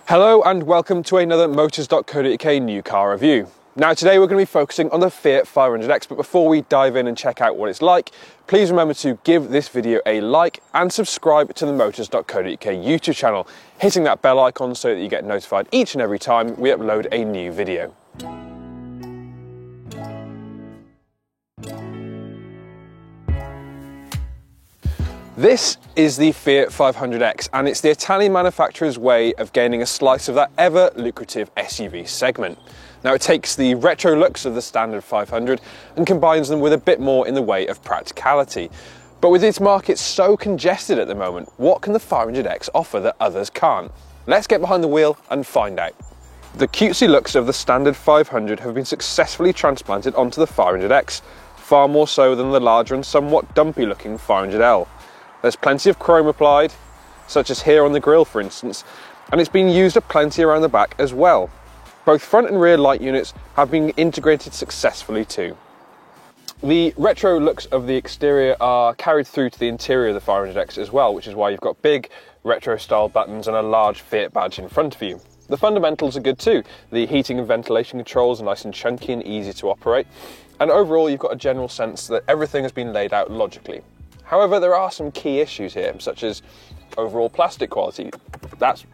Hello and welcome to another Motors.co.uk new car review. Now today we're going to be focusing on the Fiat 500X, but before we dive in and check out what it's like, please remember to give this video a like and subscribe to the Motors.co.uk YouTube channel, hitting that bell icon so that you get notified each and every time we upload a new video. This is the Fiat 500X, and it's the Italian manufacturer's way of gaining a slice of that ever lucrative SUV segment. Now it takes the retro looks of the standard 500 and combines them with a bit more in the way of practicality. But with its market so congested at the moment, what can the 500X offer that others can't? Let's get behind the wheel and find out. The cutesy looks of the standard 500 have been successfully transplanted onto the 500X, far more so than the larger and somewhat dumpy looking 500L. There's plenty of chrome applied, such as here on the grille for instance, and it's been used up plenty around the back as well. Both front and rear light units have been integrated successfully too. The retro looks of the exterior are carried through to the interior of the 500X as well, which is why you've got big retro style buttons and a large Fiat badge in front of you. The fundamentals are good too. The heating and ventilation controls are nice and chunky and easy to operate, and overall you've got a general sense that everything has been laid out logically. However, there are some key issues here, such as overall plastic quality. That's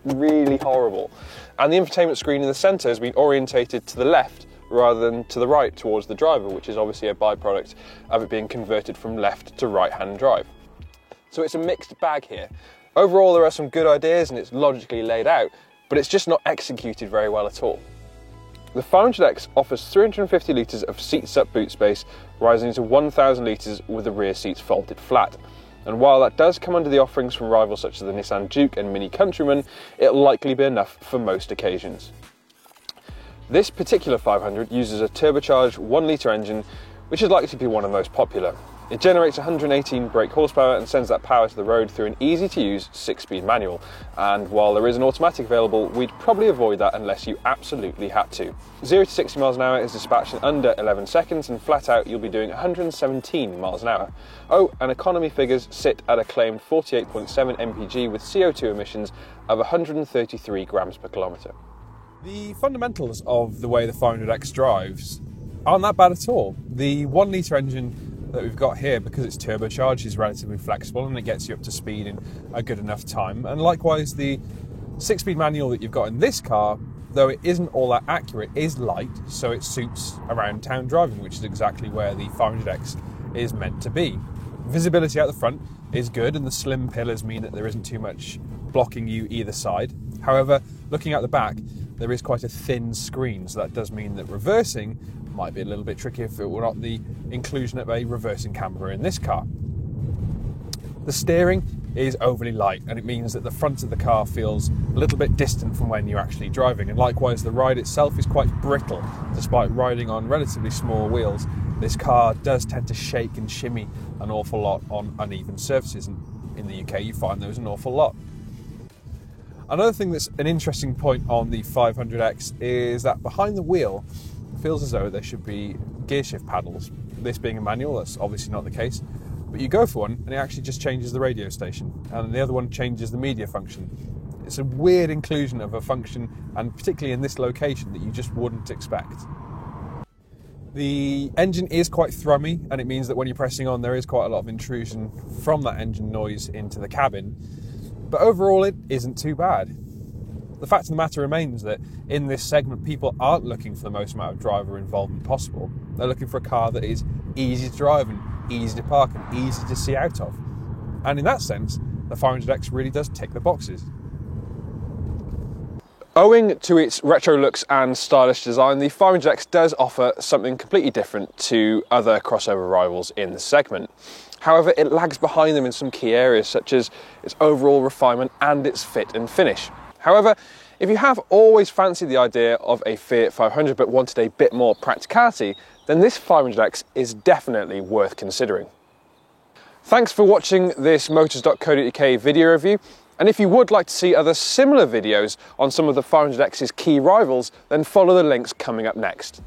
really horrible. And the infotainment screen in the centre has been orientated to the left rather than to the right towards the driver, which is obviously a byproduct of it being converted from left to right-hand drive. So it's a mixed bag here. Overall, there are some good ideas and it's logically laid out, but it's just not executed very well at all. The 500X offers 350 litres of seats-up boot space, rising to 1,000 litres with the rear seats folded flat. And while that does come under the offerings from rivals such as the Nissan Juke and Mini Countryman, it'll likely be enough for most occasions. This particular 500 uses a turbocharged 1-litre engine, which is likely to be one of the most popular. It generates 118 brake horsepower and sends that power to the road through an easy-to-use 6-speed manual. And while there is an automatic available, we'd probably avoid that unless you absolutely had to. 0 to 60 miles an hour is dispatched in under 11 seconds, and flat out you'll be doing 117 miles an hour. Oh, and economy figures sit at a claimed 48.7 mpg with CO2 emissions of 133 grams per kilometre. The fundamentals of the way the 500X drives aren't that bad at all. The 1-litre engine that we've got here, because it's turbocharged, is relatively flexible and it gets you up to speed in a good enough time. And likewise, the 6-speed manual that you've got in this car, though it isn't all that accurate, is light, so it suits around town driving, which is exactly where the 500X is meant to be. Visibility out the front is good and the slim pillars mean that there isn't too much blocking you either side. However, looking at the back, there is quite a thin screen, so that does mean that reversing might be a little bit tricky if it were not the inclusion of a reversing camera in this car. The steering is overly light and it means that the front of the car feels a little bit distant from when you're actually driving, and likewise the ride itself is quite brittle. Despite riding on relatively small wheels, this car does tend to shake and shimmy an awful lot on uneven surfaces, and in the UK you find those an awful lot. Another thing that's an interesting point on the 500X is that behind the wheel it feels as though there should be gear shift paddles. This being a manual, that's obviously not the case, but you go for one and it actually just changes the radio station, and the other one changes the media function. It's a weird inclusion of a function, and particularly in this location, that you just wouldn't expect. The engine is quite thrummy, and it means that when you're pressing on there is quite a lot of intrusion from that engine noise into the cabin, but overall it isn't too bad. The fact of the matter remains that in this segment people aren't looking for the most amount of driver involvement possible. They're looking for a car that is easy to drive and easy to park and easy to see out of. And in that sense, the 500X really does tick the boxes. Owing to its retro looks and stylish design, the 500X does offer something completely different to other crossover rivals in the segment. However, it lags behind them in some key areas, such as its overall refinement and its fit and finish. However, if you have always fancied the idea of a Fiat 500 but wanted a bit more practicality, then this 500X is definitely worth considering. Thanks for watching this Motors.co.uk video review, and if you would like to see other similar videos on some of the 500X's key rivals, then follow the links coming up next.